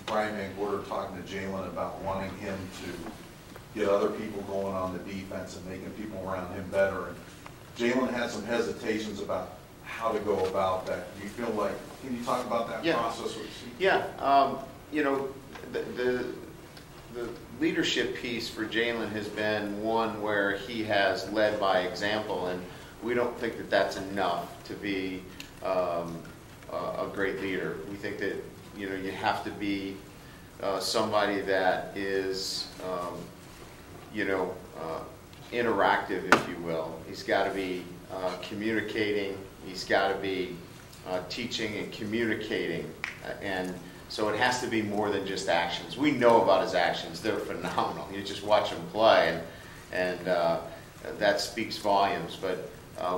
Brian Van Gorder talking to Jalen about wanting him to get other people going on the defense and making people around him better. And Jalen had some hesitations about how to go about that. Do you feel like, can you talk about that process with you? Yeah, you know, the leadership piece for Jalen has been one where he has led by example, and we don't think that that's enough to be a great leader. We think that, you know, you have to be somebody that is, you know, interactive, if you will. He's got to be communicating. He's got to be teaching and communicating, and so it has to be more than just actions. We know about his actions; they're phenomenal. You just watch him play, and that speaks volumes. But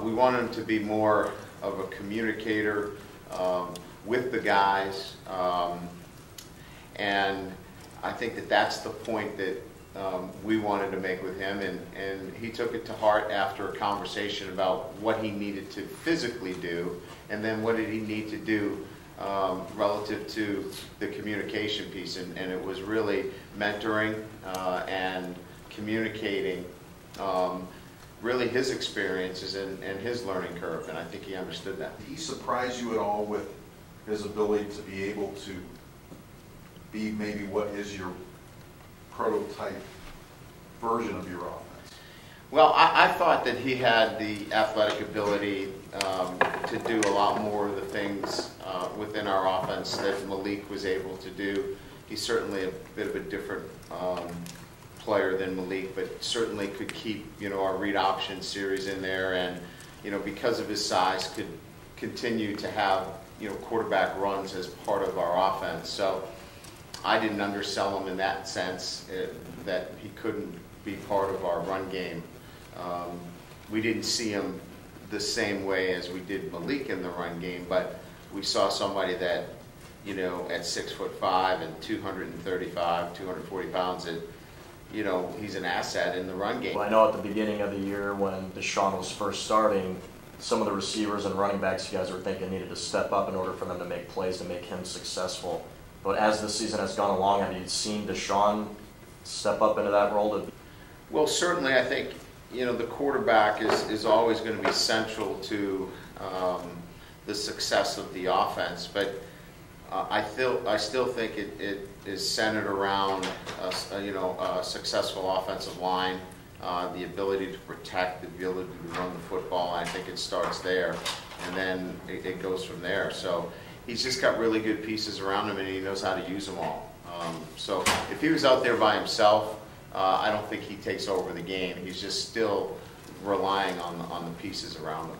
we want him to be more of a communicator with the guys, and I think that that's the point that we wanted to make with him, and he took it to heart after a conversation about what he needed to physically do, and then what did he need to do relative to the communication piece, and it was really mentoring and communicating really his experiences and his learning curve, and I think he understood that. Did he surprise you at all with his ability to be able to be maybe what is your prototype version of your offense? Well, I thought that he had the athletic ability to do a lot more of the things within our offense that Malik was able to do. He's certainly a bit of a different player than Malik, but certainly could keep, you know, our read option series in there, and, you know, because of his size, could continue to have, you know, quarterback runs as part of our offense. So I didn't undersell him in that sense, that he couldn't be part of our run game. We didn't see him the same way as we did Malik in the run game, but we saw somebody that, you know, at 6'5" and 235, 240 pounds, that, you know, he's an asset in the run game. Well, I know at the beginning of the year when Deshaun was first starting, some of the receivers and running backs you guys were thinking needed to step up in order for them to make plays to make him successful. But as the season has gone along, have you seen Deshaun step up into that role? Well, certainly I think, you know, the quarterback is always going to be central to the success of the offense, but I still think it is centered around a successful offensive line, the ability to protect, the ability to run the football. I think it starts there, and then it goes from there. So he's just got really good pieces around him, and he knows how to use them all. So if he was out there by himself, I don't think he takes over the game. He's just still relying on the pieces around him.